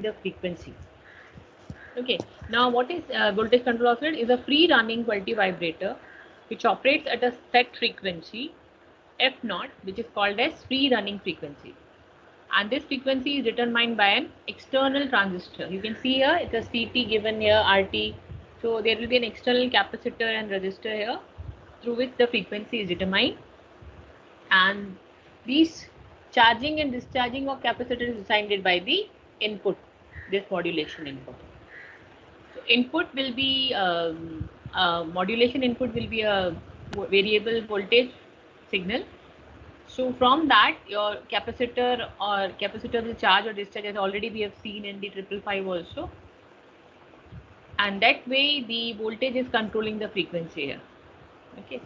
the frequency. Okay, now what is voltage control oscillator? Is a free running quality vibrator which operates at a set frequency f naught, which is called as free running frequency, and this frequency is determined by an external transistor. You can see here it's a CT given here, RT, so there will be an external capacitor and resistor here through which the frequency is determined, and these charging and discharging of capacitor is decided by the input, this modulation input. So input will be modulation input will be a variable voltage signal. So from that, your capacitor will charge or discharge, as already we have seen in the 555 also, and that way the voltage is controlling the frequency here. Okay,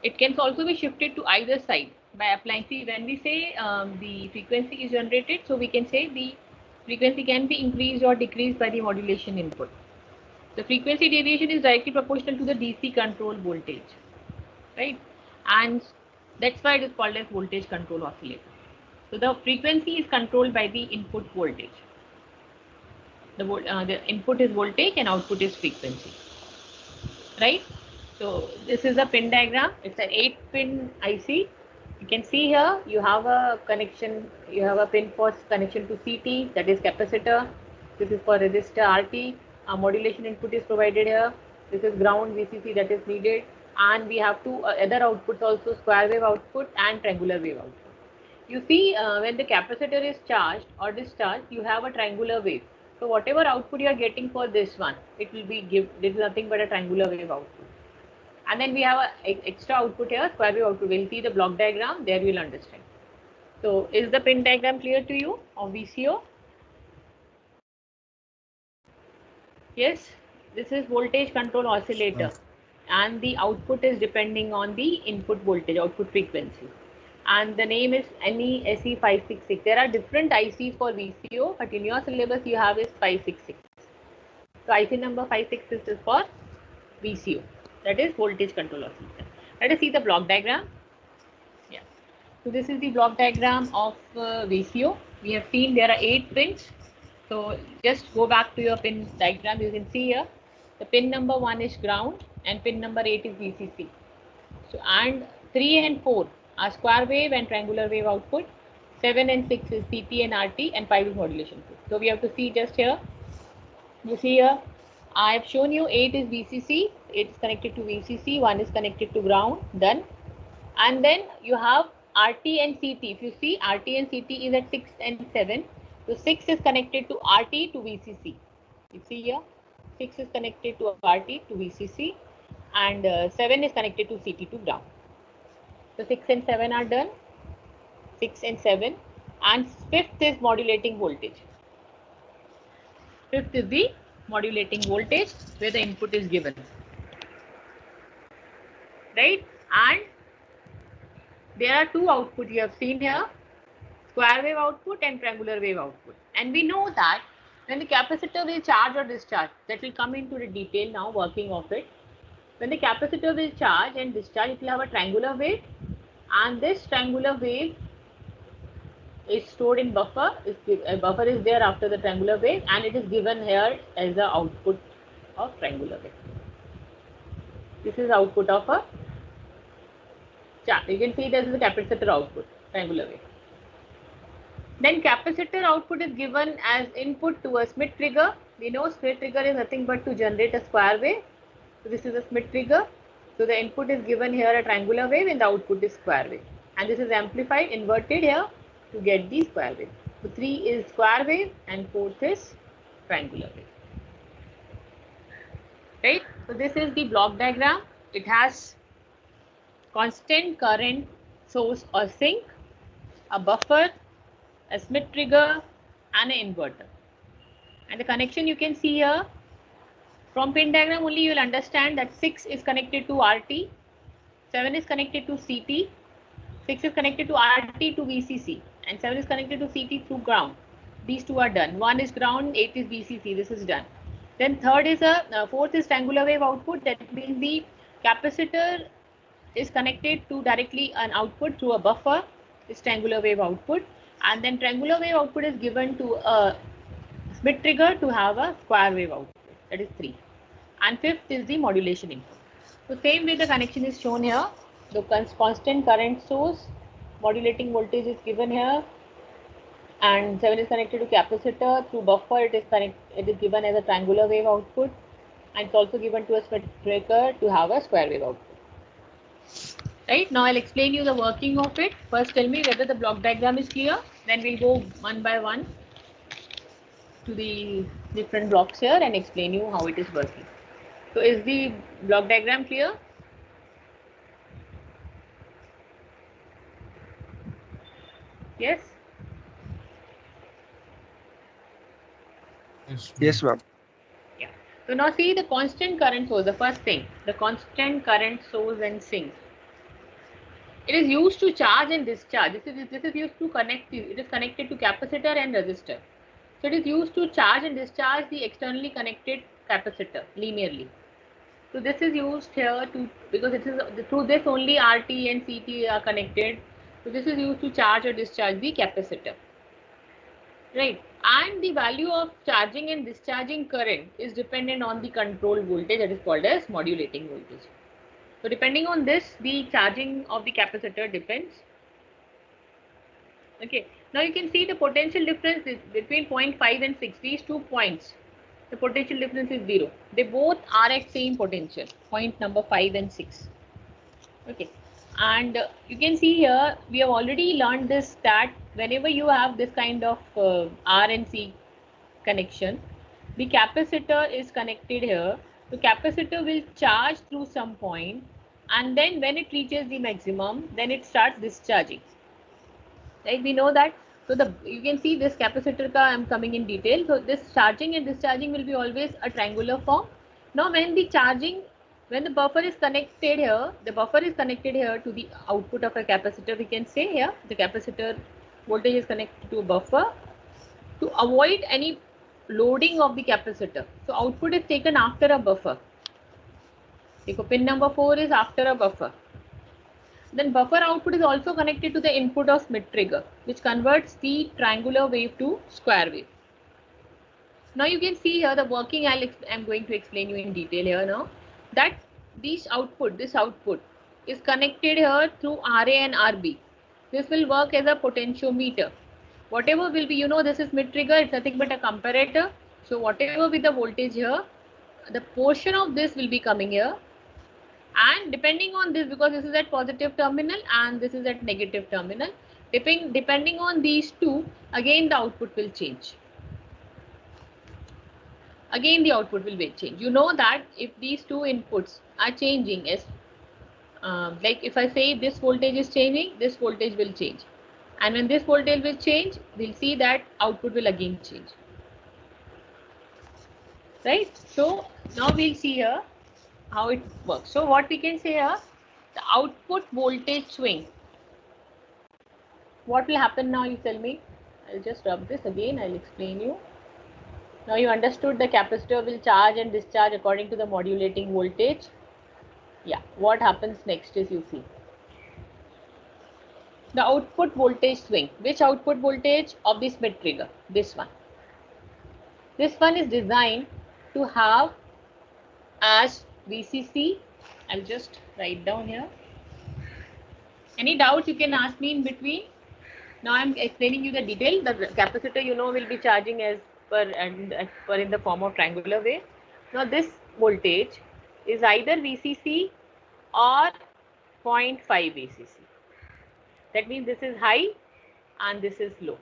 it can also be shifted to either side by applying. See, when we say the frequency is generated, so we can say the frequency can be increased or decreased by the modulation input. The frequency deviation is directly proportional to the DC control voltage, right? And that's why it is called as voltage control oscillator. So the frequency is controlled by the input voltage. The input is voltage and output is frequency, right? So this is a pin diagram. It's an 8-pin IC. You can see here you have a connection. You have a pin for connection to CT, that is capacitor. This is for resistor RT. A modulation input is provided here. This is ground VCC that is needed, and we have two other outputs also, square wave output and triangular wave output. You see, when the capacitor is charged or discharged, you have a triangular wave. So whatever output you are getting for this one, it will be this is nothing but a triangular wave output. And then we have a extra output here, square wave output. We'll see the block diagram, there you will understand. So is the pin diagram clear to you of VCO? Yes, this is voltage control oscillator, and the output is depending on the input voltage, output frequency. And the name is NESE566. There are different ICs for VCO, but in your syllabus you have is 566. So IC number 566 is for VCO, that is voltage control oscillator. Let us see the block diagram. Yeah. So this is the block diagram of VCO. We have seen there are 8 pins. So just go back to your pin diagram. You can see here the pin number 1 is ground and pin number 8 is VCC. So and 3 and 4 are square wave and triangular wave output. 7 and 6 is CT and RT, and 5 is modulation. So we have to see just here. You see here, I have shown you 8 is VCC, 8 is connected to VCC, 1 is connected to ground, done. And then you have RT and CT. If you see, RT and CT is at 6 and 7. So 6 is connected to RT to VCC. You see here, 6 is connected to RT to VCC, and 7 is connected to CT to ground. So 6 and 7 are done. 6 and 7, and 5th is modulating voltage. 5th is the modulating voltage where the input is given, right? And there are two outputs you have seen here, square wave output and triangular wave output. And we know that when the capacitor will charge or discharge, that will come into the detail now, working of it. When the capacitor will charge and discharge, it will have a triangular wave, and this triangular wave is stored in buffer. A buffer is there after the triangular wave, and it is given here as the output of triangular wave. This is output of a chart. You can see this is the capacitor output, triangular wave. Then capacitor output is given as input to a Schmitt trigger. We know Schmitt trigger is nothing but to generate a square wave. So this is a Schmitt trigger. So the input is given here a triangular wave and the output is square wave. And this is amplified, inverted here to get the square wave. So 3 is square wave and 4th is triangular wave. Right? So this is the block diagram. It has constant current source or sink, a buffer, a Schmitt trigger, and an inverter. And the connection you can see here, from pin diagram only you will understand that 6 is connected to RT, 7 is connected to CT, 6 is connected to RT to VCC, and 7 is connected to CT through ground. These two are done. 1 is ground, 8 is VCC. This is done. Then third is fourth is triangular wave output. That means the capacitor is connected to directly an output through a buffer. This triangular wave output, and then triangular wave output is given to a mid trigger to have a square wave output. That is 3. And fifth is the modulation input. So same way the connection is shown here. The constant current source, modulating voltage is given here, and 7 is connected to capacitor. Through buffer it is given as a triangular wave output, and it's also given to a mid trigger to have a square wave output. Right, now I'll explain you the working of it. First tell me whether the block diagram is clear, then we'll go one by one to the different blocks here and explain you how it is working. So is the block diagram clear? Yes? Yes, ma'am. Yeah. So now see the constant current source, the first thing, the constant current source and sink. It is used to charge and discharge. This is used to connect, it is connected to capacitor and resistor. So it is used to charge and discharge the externally connected capacitor linearly. So this is used here to, because it is through this only RT and CT are connected. So this is used to charge or discharge the capacitor. Right. And the value of charging and discharging current is dependent on the control voltage, that is called as modulating voltage. So depending on this, the charging of the capacitor depends. Okay. Now you can see the potential difference is between 0.5 and 6. These 2 points, the potential difference is 0. They both are at same potential, point number 5 and 6. Okay. And you can see here, we have already learned this, that whenever you have this kind of R and C connection, the capacitor is connected here. The capacitor will charge through some point, and then when it reaches the maximum, then it starts discharging. Right, we know that. So the, you can see this capacitor ka I'm coming in detail. So this charging and discharging will be always a triangular form. Now when the charging, when the buffer is connected here, the buffer is connected here to the output of a capacitor. We can say here the capacitor voltage is connected to a buffer to avoid any loading of the capacitor. So output is taken after a buffer. So pin number 4 is after a buffer. Then buffer output is also connected to the input of mid trigger, which converts the triangular wave to square wave. Now you can see here the working. I'm going to explain you in detail here now. That this output is connected here through RA and RB. This will work as a potentiometer. Whatever will be, you know, this is mid trigger. It's nothing but a comparator. So whatever with the voltage here, the portion of this will be coming here, and depending on this, because this is at positive terminal and this is at negative terminal, depending on these two, again the output will change. Again the output will change. You know that if these two inputs are changing, as like if I say this voltage is changing, this voltage will change, and when this voltage will change, we'll see that output will again change. Right? So now we'll see here how it works. So what we can say here, the output voltage swing. What will happen now, you tell me? I'll just rub this again, I'll explain you. Now you understood the capacitor will charge and discharge according to the modulating voltage. Yeah, what happens next is, you see, the output voltage swing. Which output voltage of this mid trigger? This one. This one is designed to have as VCC. I'll just write down here. Any doubts you can ask me in between. Now I'm explaining you the detail. The capacitor, you know, will be charging as per in the form of triangular wave. Now this voltage is either VCC or 0.5 VCC. That means this is high and this is low.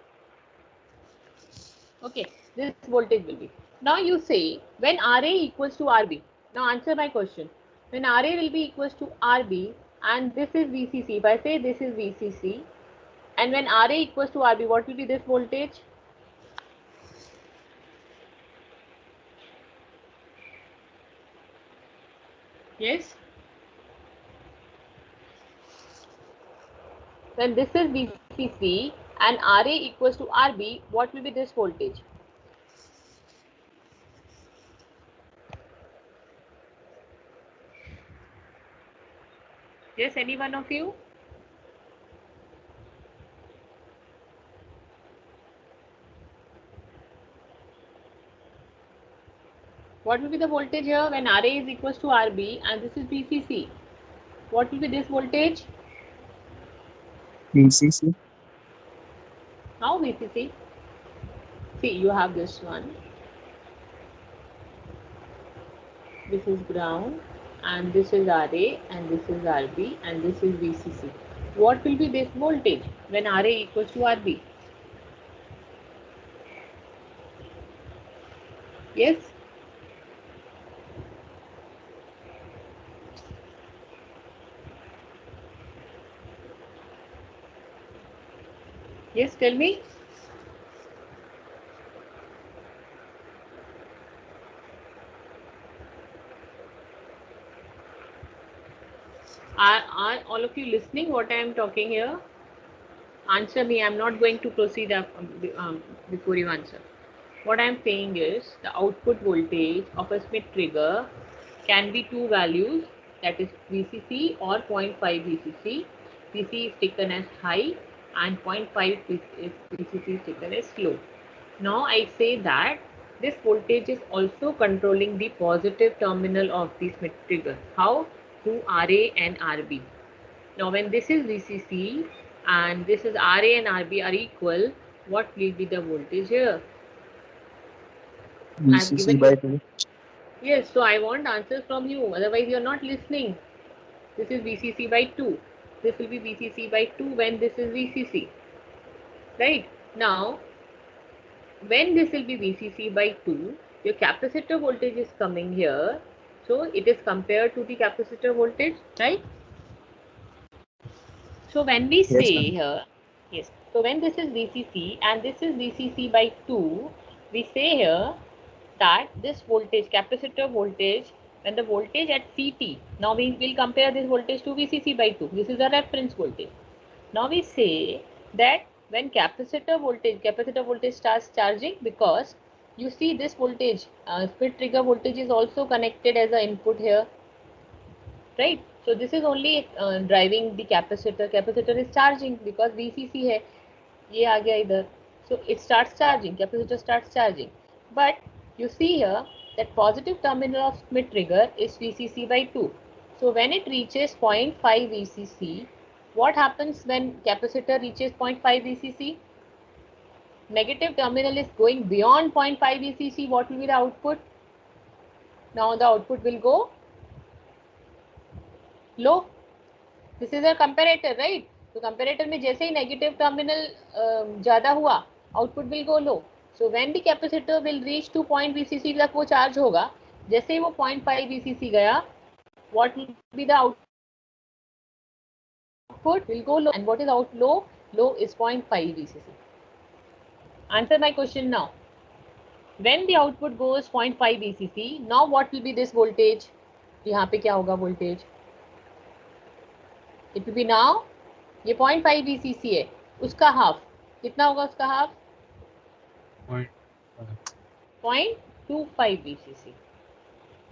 Okay, this voltage will be. Now you say when RA equals to RB. Now answer my question. When RA will be equals to RB and this is VCC. If I say this is VCC, and when RA equals to RB, what will be this voltage? Yes. When this is VCC and RA equals to RB, what will be this voltage? Yes, any one of you? What will be the voltage here when RA is equals to RB and this is VCC? What will be this voltage? VCC. How VCC? See, you have this one. This is ground and this is RA and this is RB and this is VCC. What will be this voltage when RA equals to RB? Yes? Yes, tell me. Are all of you listening what I am talking here? Answer me. I'm not going to proceed before you answer. What I'm saying is the output voltage of a Smith trigger can be two values, that is VCC or 0.5 VCC. VC is taken as high and 0.5 VCC is taken as low. Now I say that this voltage is also controlling the positive terminal of the Smith trigger. How? Through RA and RB. Now when this is VCC and this is RA and RB are equal, what will be the voltage here? I have VCC given by you. 2. Yes, so I want answers from you. Otherwise, you are not listening. This is VCC by 2. This will be VCC by 2 when this is VCC. Right? Now, when this will be VCC by 2, your capacitor voltage is coming here. So, it is compared to the capacitor voltage, right? So, when we Yes, say ma'am. here, yes, so when this is VCC and this is VCC by 2, we say here that this voltage, capacitor voltage, when the voltage at CT, now we will compare this voltage to VCC by 2. This is a reference voltage. Now we say that when capacitor voltage starts charging, because you see this voltage, split trigger voltage is also connected as an input here, right? So this is only driving the capacitor. Capacitor is charging because VCC है, ये आ गया इधर. So it starts charging. Capacitor starts charging. But you see here that positive terminal of Smith trigger is VCC by 2. So when it reaches 0.5 VCC, what happens when capacitor reaches 0.5 VCC? Negative terminal is going beyond 0.5 VCC. What will be the output? Now the output will go low. This is a comparator, right? तो comparator में जैसे ही negative terminal ज्यादा हुआ, output will go low. So when the capacitor will reach two point VCC तक वो charge होगा. जैसे ही वो 0.5 VCC गया, what will be the output? Will go low. And what is out low? Low is 0.5 VCC. Answer my question now. When the output goes 0.5 VCC, now what will be this voltage? यहाँ पे क्या होगा voltage? It will be now, ये 0.5 VCC है, उसका half कितना होगा? उसका half 0.25 VCC.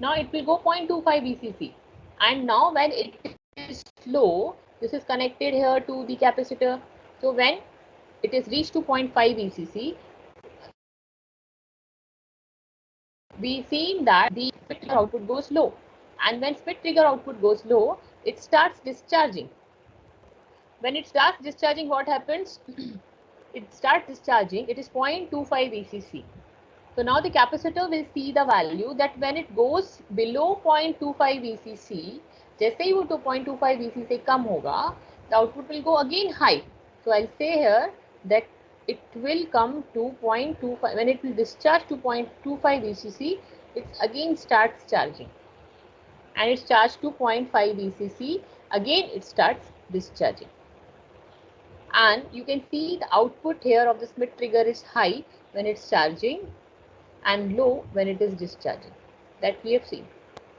Now it will go 0.25 VCC, and now when it is low, this is connected here to the capacitor. So when it is reached to 0.5 VCC, we seen that the split trigger output goes low, and when split trigger output goes low, it starts discharging. When it starts discharging, what happens? It starts discharging, it is 0.25 VCC. So now the capacitor will see the value that when it goes below 0.25 VCC, जैसे ही वो 0.25 VCC से कम होगा, the output will go again high. So I'll say here that it will come to 0.25. When it will discharge to 0.25 VCC, it again starts charging, and it's charged to 0.5 VCC. Again, it starts discharging. And you can see the output here of the Smith trigger is high when it's charging and low when it is discharging. That we have seen.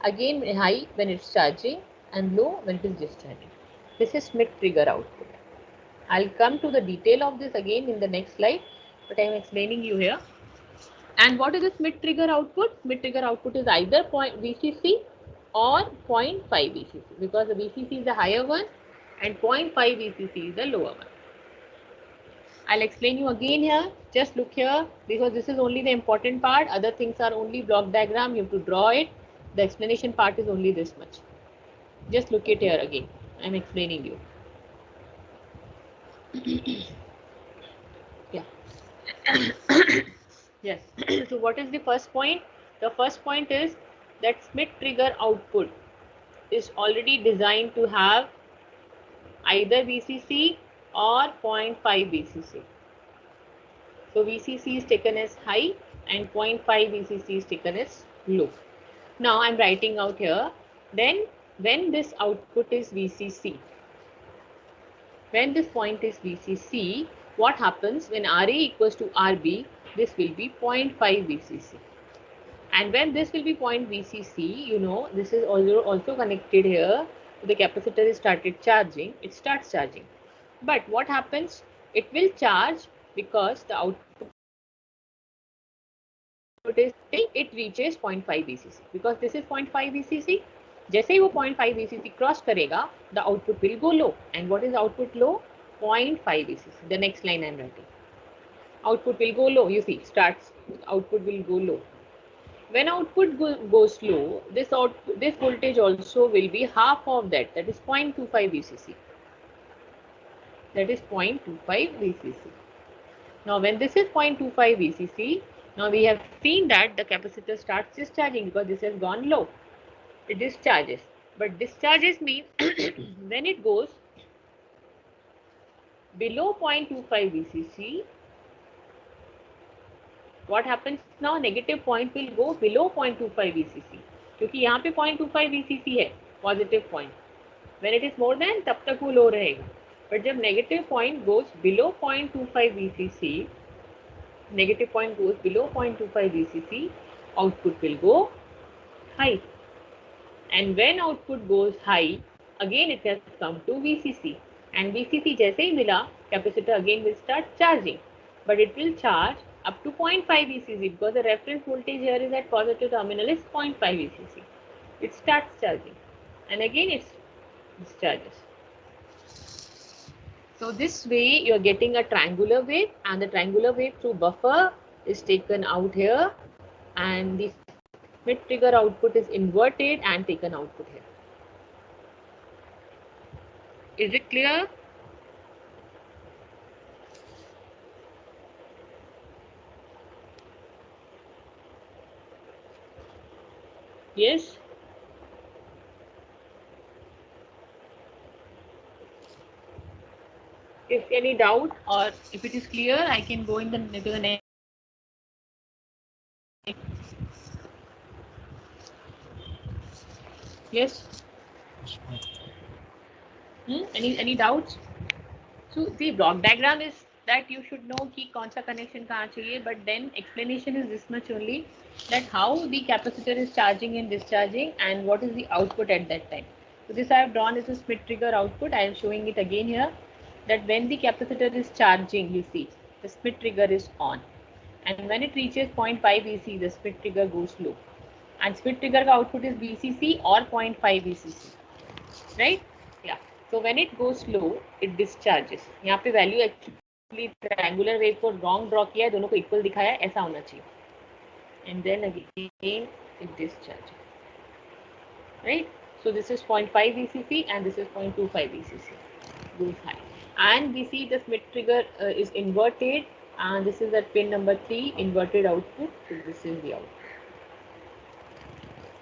Again high when it's charging and low when it is discharging. This is Smith trigger output. I'll come to the detail of this again in the next slide, but I am explaining you here. And what is the Smith trigger output? Smith trigger output is either VCC or 0.5 VCC, because the VCC is the higher one and 0.5 VCC is the lower one. I'll explain you again here. Just look here because this is only the important part. Other things are only block diagram. You have to draw it. The explanation part is only this much. Just look it here again. I'm explaining you. Yeah. Yes. So what is the first point? The first point is that Smith trigger output is already designed to have either VCC or 0.5 VCC. So VCC is taken as high and 0.5 VCC is taken as low. Now I'm writing out here. Then when this output is VCC, when this point is VCC, what happens when RA equals to RB? This will be 0.5 VCC. And when this will be point VCC, you know, this is also connected here. The capacitor is started charging. It starts charging. But what happens? It will charge because the output is till it reaches 0.5 VCC. Because this is 0.5 VCC. जैसे ही वो 0.5 VCC cross करेगा, the output will go low. And what is output low? 0.5 VCC. The next line I am writing. Output will go low. You see, starts. Output will go low. When output goes low, this voltage also will be half of that. That is 0.25 VCC. That is 0.25 VCC. Now, when this is 0.25 VCC, now we have seen that the capacitor starts discharging because this has gone low. It discharges. But discharges means when it goes below 0.25 VCC, what happens now? Negative point will go below 0.25 VCC. क्योंकि यहाँ पे 0.25 VCC है, positive point. When it is more than, तब तक वो low रहेगा. But जब negative point goes below 0.25 VCC, negative point goes below 0.25 VCC, output will go high. And when output goes high, again it has come to VCC. And VCC जैसे ही मिला, capacitor again will start charging. But it will charge up to 0.5 VCC because the reference voltage here is at positive terminal is 0.5 VCC. It starts charging. And again it discharges. So this way you are getting a triangular wave, and the triangular wave through buffer is taken out here, and the Smith trigger output is inverted and taken output here. Is it clear? Yes? If any doubt or if it is clear, I can go to the next. Yes? Any doubts? So the block diagram is that you should know कि कौन सा connection कहाँ चाहिए, but then explanation is this much only, that how the capacitor is charging and discharging and what is the output at that time. So this I have drawn is a Smith trigger output. I am showing it again here, that when the capacitor is charging, you see the Smith trigger is on, and when it reaches 0.5 VC, the Smith trigger goes low, and Smith trigger का output is VCC or 0.5 VCC, right? Yeah. So when it goes low, it discharges. यहाँ पे value actually triangular wave को wrong draw किया है, दोनों को equal दिखाया है, ऐसा होना चाहिए. And then again it discharges. Right? So this is 0.5 VCC and this is 0.25 VCC. Goes high. And we see the Smith trigger is inverted, and this is at pin number 3, inverted output. So this is the output,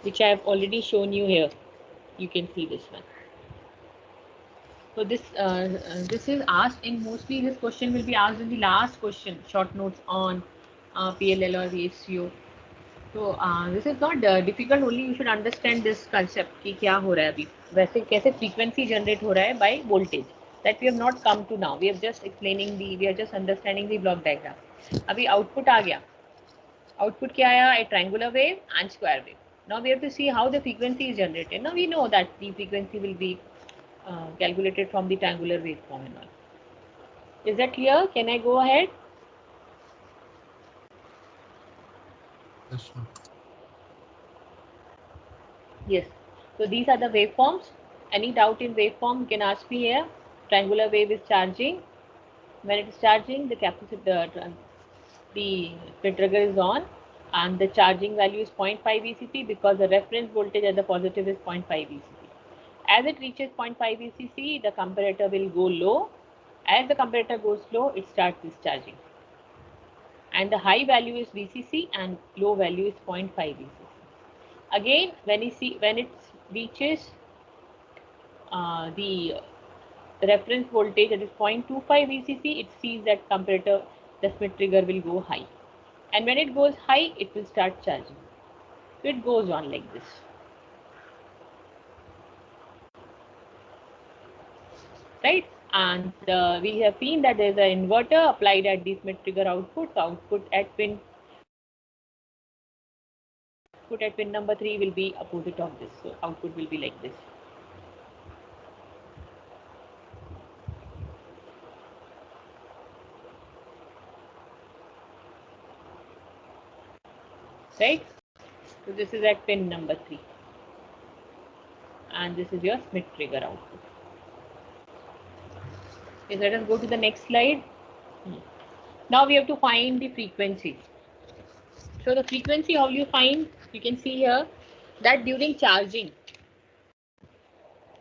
which I have already shown you here. You can see this one. So this is asked in, mostly this question will be asked in the last question, short notes on PLL or VSCO. So this is not difficult, only you should understand this concept कि क्या हो रहा है अभी, वैसे कैसे frequency generate हो रहा है by voltage. That we have not come to now. We are just understanding the block diagram. अभी output आ गया. Output क्या आया? A triangular wave and square wave. Now we have to see how the frequency is generated. Now we know that the frequency will be calculated from the triangular waveform and all. Is that clear? Can I go ahead? Yes, sir. Yes. So these are the waveforms. Any doubt in waveform, you can ask me here. Triangular wave is charging. When it is charging, the capacitor, the trigger is on, and the charging value is 0.5 VCC because the reference voltage at the positive is 0.5 VCC. As it reaches 0.5 VCC, the comparator will go low. As the comparator goes low, it starts discharging. And the high value is VCC and low value is 0.5 VCC. Again, when it reaches the reference voltage that is 0.25 VCC, it sees that comparator, the Schmitt trigger will go high. And when it goes high, it will start charging. So it goes on like this. Right? And we have seen that there is an inverter applied at the Schmitt trigger output. So output at pin number 3 will be opposite of this. So output will be like this. Right? So this is at pin number 3. And this is your Schmitt trigger output. Okay, let us go to the next slide. Now we have to find the frequency. So the frequency, how you find? You can see here that during charging,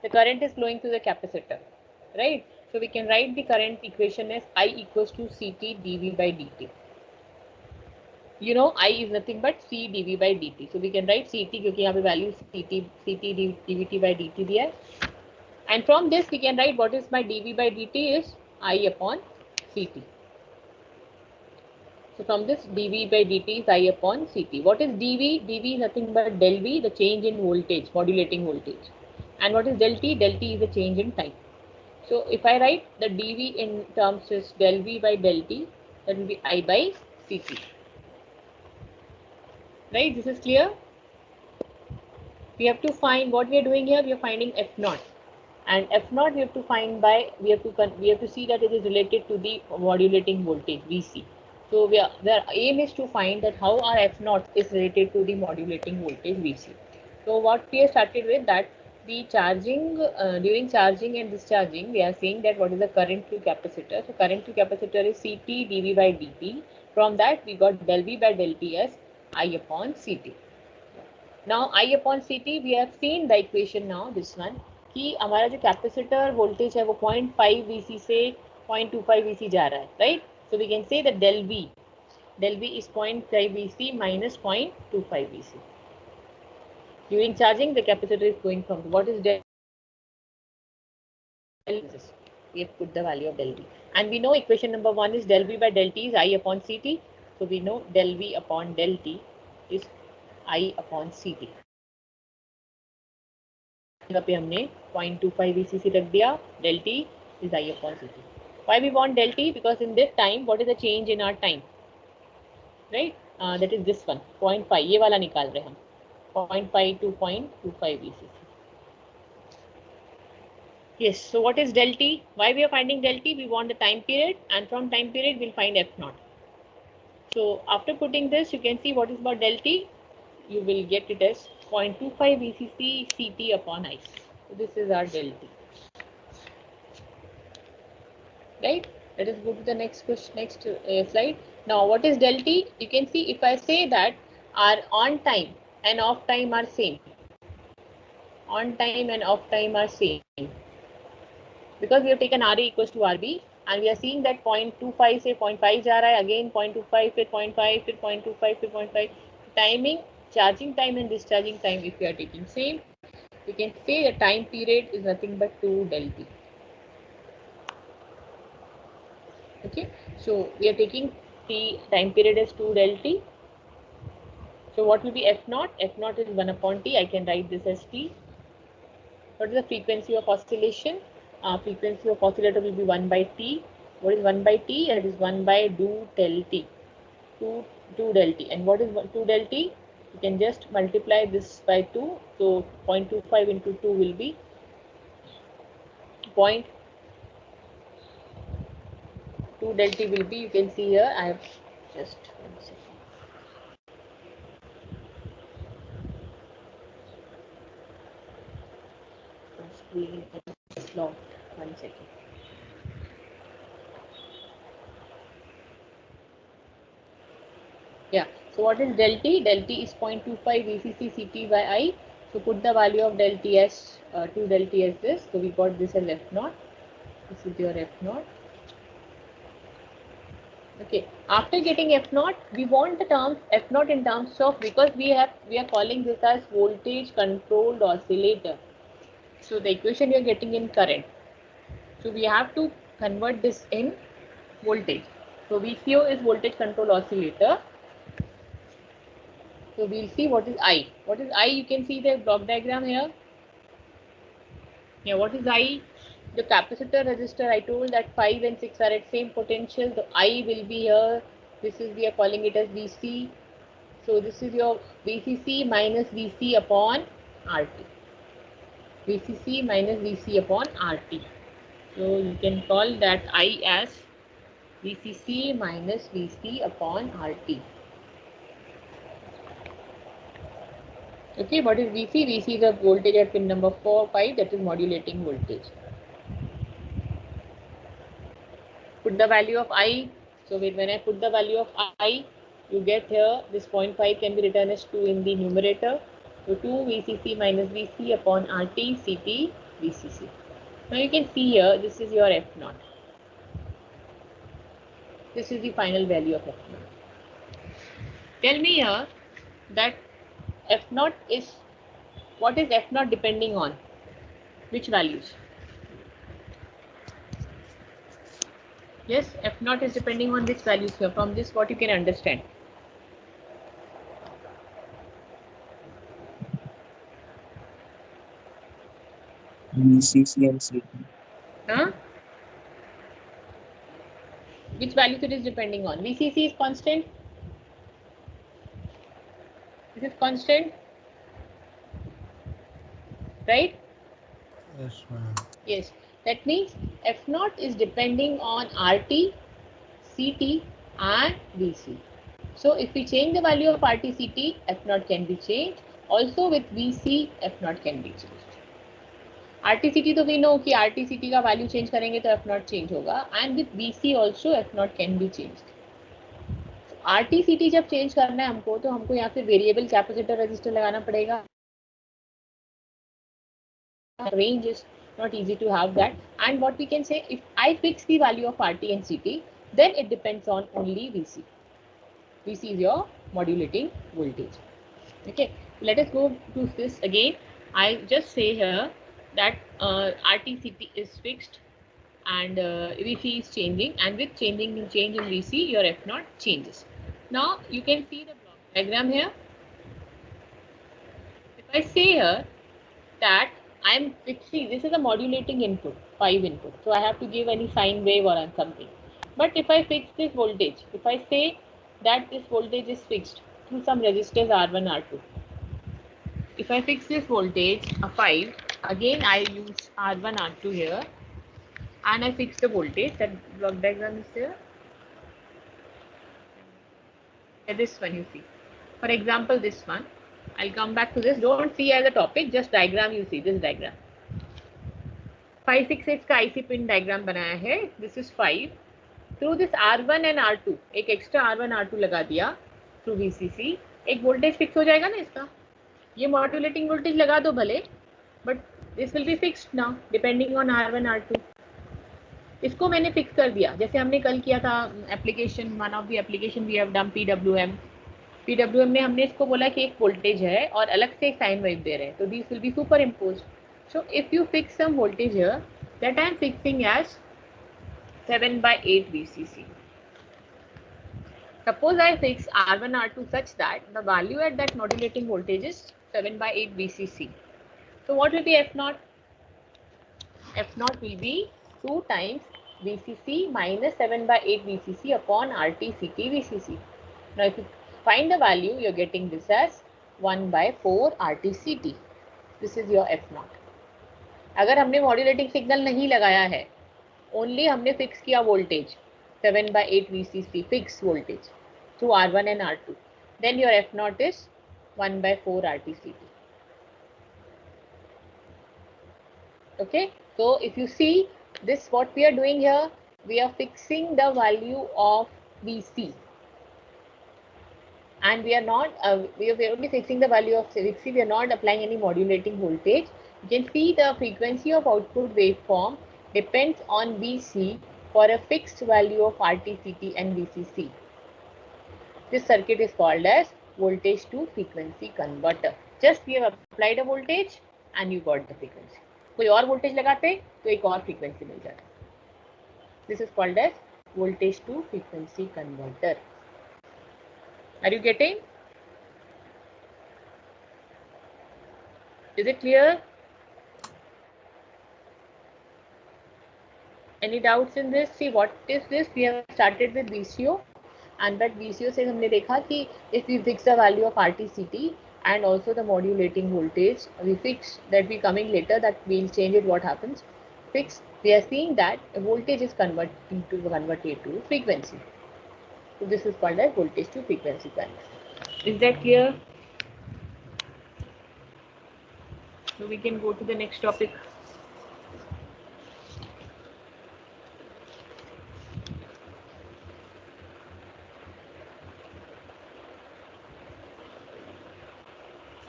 the current is flowing through the capacitor, right? So we can write the current equation as I equals to CT dV by dt. You know, I is nothing but C dV by dt. So we can write CT because यहाँ पे value CT dVt by dt दिया है. And from this we can write what is my dV by dt is I upon CT. So from this dV by dt is I upon CT. What is dV? dV is nothing but del V, the change in voltage, modulating voltage. And what is del T? Del T is the change in time. So if I write the dV in terms is del V by del T, that will be I by CT. Right? This is clear? We have to find what we are doing here. We are finding F naught. And F naught we have to find by, we have to see that it is related to the modulating voltage VC. So their aim is to find that how our F naught is related to the modulating voltage VC. So what we have started with that the charging, during charging and discharging, we are saying that what is the current to capacitor. So current to capacitor is CT dV by dt. From that we got del V by del T as I upon CT. Now I upon CT, we have seen the equation now, this one, कि हमारा जो capacitor voltage है वो 0.5 VC से 0.25 VC जा रहा है, right? So we can say that del V is 0.5 VC minus 0.25 VC. During charging, the capacitor is going from, what is del? We have put the value of del V. And we know equation number 1 is del V by del T is I upon CT. So we know del V upon del T is I upon CT. यहाँ पे हमने 0.25 VCC रख दिया. Del T is I upon CT. Why we want del T? Because in this time, what is the change in our time? Right? That is this one, 0.5. ये वाला निकाल रहे हम. 0.5 to 0.25 VCC. Yes. So what is del T? Why we are finding del T? We want the time period, and from time period we'll find F naught. So after putting this, you can see what is about del T. You will get it as 0.25 VCC CT upon I. So this is our del T. Right? Let us go to the next question, next slide. Now, what is del T? You can see if I say that our on time and off time are same. On time and off time are same. Because we have taken RA equals to RB and we are seeing that 0.25 से 0.5 जा रहा है, again 0.25 फिर 0.5 फिर 0.25 फिर 0.5. Timing, charging time and discharging time if we are taking same, we can say the time period is nothing but 2 del T. Okay, so we are taking the time period as 2 del T. So what will be F naught? F naught is 1 upon T. I can write this as T. What is the frequency of oscillation? Frequency of oscillator will be 1 by T. What is 1 by T? That is 1 by 2 del T. 2 del T. And what is 2 del T? You can just multiply this by 2. So 0.25 into 2 will be 0.2 del T will be, you can see here, I have just 1 second. Slot, 1 second. So what is del T? Del T is 0.25 VCC CT by I. So put the value of del T as to del T as this. So we got this as F naught. This is your F naught. Okay. After getting F naught, we want the terms F naught in terms of, because we are calling this as voltage controlled oscillator. So the equation you are getting in current. So we have to convert this in voltage. So VCO is voltage control oscillator. So we'll see what is I. What is I? You can see the block diagram here. Yeah, what is I? The capacitor resistor. I told that 5 and 6 are at same potential. The I will be here. This is, we are calling it as VC. So this is your VCC minus VC upon RT. VCC minus VC upon RT. So you can call that I as VCC minus VC upon RT. Okay, what is VC? VC is the voltage at pin number 4, 5, that is modulating voltage. Put the value of I. So when I put the value of I, you get here this 0.5 can be written as 2 in the numerator. So 2 VCC minus VC upon RT CT VCC. Now you can see here, this is your F naught. This is the final value of F naught. Tell me here that F naught is, what is F naught depending on? Which values? Yes, F naught is depending on which values here. From this, what you can understand? VCC and CT. Huh? Which values it is depending on? VCC is constant. This is constant, right? Yes, ma'am. Yes. That means F naught is depending on RT, CT, and VC. So if we change the value of RT, CT, F naught can be changed. Also with VC, F naught can be changed. RT, CT तो we know कि RT, CT का value change करेंगे तो F naught change होगा. And with VC also F naught can be changed. RT, CT जब change करना है हमको तो हमको यहाँ पे variable capacitor resistor लगाना पड़ेगा. Range is not easy to have that. And what we can say, if I fix the value of RT and CT, then it depends on only VC. VC is your modulating voltage. Okay, let us go to this again. I just say here that RT, CT is fixed and VC is changing, and with change in VC, your F naught changes. Now you can see the block diagram here. If I say here that I am fixing, this is a modulating input, 5 input, so I have to give any sine wave or something. But if I fix this voltage, if I say that this voltage is fixed through some resistors R1, R2, if I fix this voltage a 5, again I use R1, R2 here, and I fix the voltage, that block diagram is there. This one you see. For example, this one. I'll come back to this. Don't see as a topic, just diagram you see, this diagram. 568 का IC pin diagram बनाया है. This is 5. Through this R1 and R2, एक extra R1, R2 लगा दिया through VCC. एक voltage fix हो जाएगा ना इसका. ये modulating voltage लगा दो भले, but this will be fixed now depending on R1, R2. इसको मैंने फिक्स कर दिया, जैसे हमने कल किया था application, one of the application we have done PWM में हमने इसको बोला कि एक वोल्टेज है और अलग से एक साइन वेव दे रहे हैं, तो this will be superimposed. So if you fix some voltage here, that I am fixing as 7/8 VCC. Suppose I fix R1, R2 such that the value at that modulating voltage is 7/8 VCC. So what will be F naught? F naught will be 2 times VCC minus 7/8 VCC upon RT CT VCC. Now if you find the value, you're getting this as 1/4 RT CT. This is your F naught. अगर हमने modulating signal नहीं लगाया है, only हमने fix किया voltage 7/8 VCC fix voltage through R1 and R2, then your F naught is 1/4 RT CT. Okay, so if you see this, what we are doing here, we are fixing the value of VC and we are not we are only fixing the value of Vc. We are not applying any modulating voltage. You can see the frequency of output waveform depends on Vc for a fixed value of RTCT and VCC. This circuit is called as voltage to frequency converter. Just we have applied a voltage and you got the frequency. कोई और voltage लगाते तो एक और frequency मिल जाता. This is called as voltage to frequency converter. Are you getting? Is it clear? Any doubts in this? See, what is this? We have started with VCO, and that VCO से हमने देखा कि if we fix the value of RTCT and also the modulating voltage, we fix that we coming later that we'll change it. What happens? Fix. We are seeing that a voltage is converted to frequency. So this is called as voltage to frequency converter. Is that clear? So we can go to the next topic.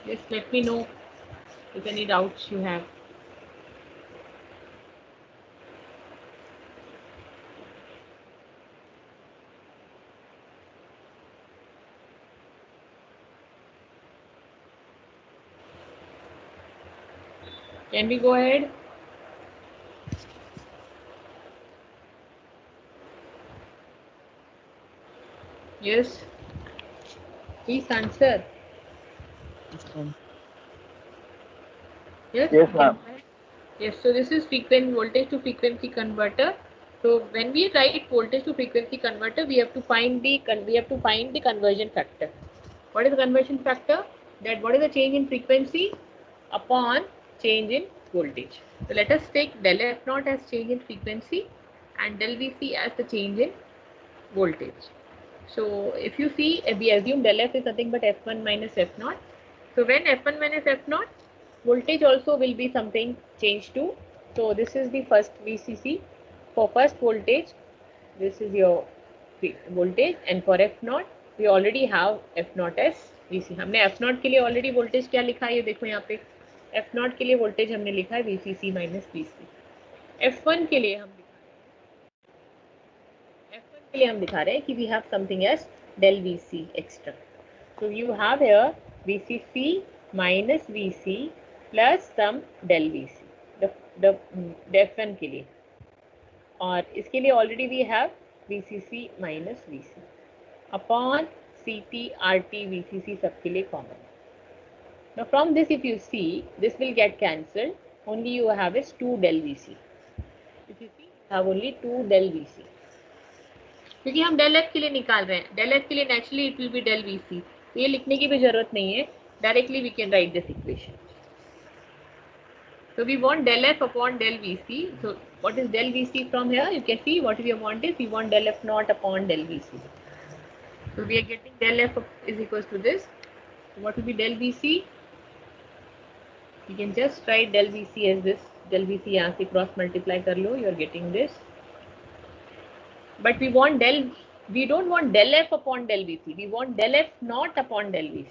Just let me know if any doubts you have. Can we go ahead? Yes. Please answer. Yes. Yes, ma'am. Yes. So this is voltage to frequency converter. So when we write voltage to frequency converter, we have to find the conversion factor. What is the conversion factor? That what is the change in frequency upon change in voltage. So let us take del F naught as change in frequency and del Vc as the change in voltage. So if you see, we assume del F is nothing but F1 minus F naught. So when F1 minus F naught, voltage also will be something changed to. So this is the first VCC. For first voltage, this is your voltage, and for F naught, we already have F naught as VC. हमने F naught के लिए already voltage क्या लिखा है ये देखो यहाँ पे. F naught के लिए voltage हमने लिखा है VCC minus VC. F1 के लिए हम दिखा रहे हैं कि we have something as del VC extra. So you have here VCC minus VC plus some del VC. The F1 के लिए, और इसके लिए already we have VCC minus VC upon CT, RT, VCC सबके लिए common. Now from this, if you see, this will get cancelled. Only you have is 2 del VC. If you see, you have only 2 del VC. क्योंकि हम del F के लिए निकाल रहे हैं. del F के लिए naturally it will be del VC. तो ये लिखने की भी जरूरत नहीं है. Directly we can write this equation. So we want del F upon del VC. So what is del VC from here? You can see what we want is we want del F naught upon del VC. So we are getting del F is equals to this. So what will be del VC? You can just write del VC as this. Del VC यहाँ से cross multiply कर लो. You are getting this. But we don't want del F upon del VC. We want del F naught upon del VC.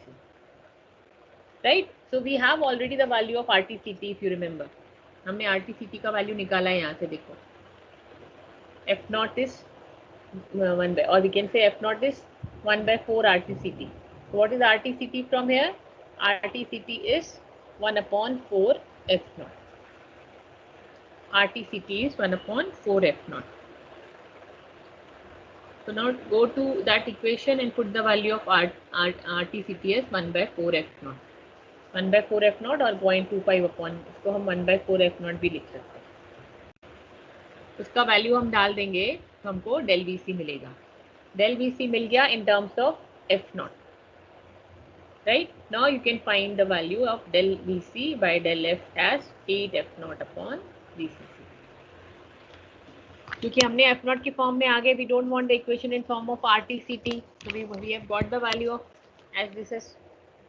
Right? So we have already the value of RTCT, if you remember. हमने RTCT का value निकाला है यहाँ से देखो. F naught is 1 by, or we can say F naught is 1 by 4 RTCT. So what is RTCT from here? RTCT is 1 upon 4 F naught. RTCT is 1 upon 4 F naught. So now go to that equation and put the value of RTCT as 1 by 4 F naught. 1 by 4 F naught or 0.25 upon, इसको हम 1 by 4 F naught भी लिख सकते हैं. उसका value हम डाल देंगे तो हमको del VC मिलेगा. Del VC मिल गया in terms of F naught. Right? Now you can find the value of del VC by del F as 8 F naught upon VCC. क्योंकि हमने F naught की फॉर्म में आ गए, we don't want the equation in form of RTCT. So we have got the value of, as this is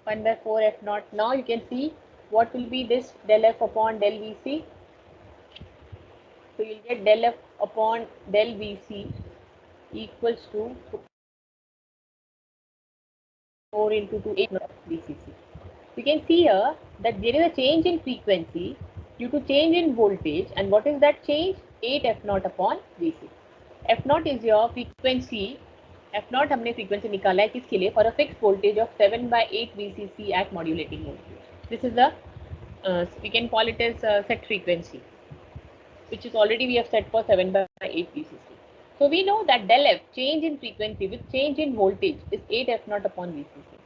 1 by 4 F naught. Now you can see what will be this del F upon del VC. So you'll get del F upon del VC equals to 4 into 2, 8 not VCC. You can see here that there is a change in frequency due to change in voltage, and what is that change? 8 F naught upon VC. F naught is your frequency. F naught हमने frequency निकाला है किसके लिए? For a fixed voltage of 7/8 VCC at modulating voltage. This is the we can call it as set frequency, which is already we have set for 7/8 VCC. So we know that del F, change in frequency with change in voltage, is 8 F naught upon VCC.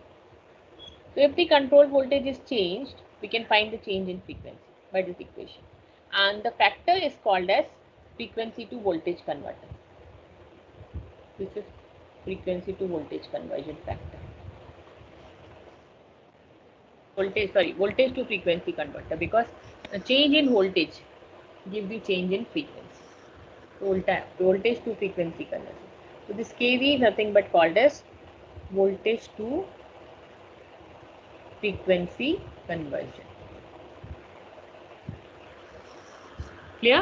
So if the control voltage is changed, we can find the change in frequency by this equation. And the factor is called as frequency to voltage converter. This is frequency to voltage conversion factor. Voltage to frequency converter, because a change in voltage gives the change in frequency. Voltage to frequency conversion. So this kV is nothing but called as voltage to frequency conversion. Clear?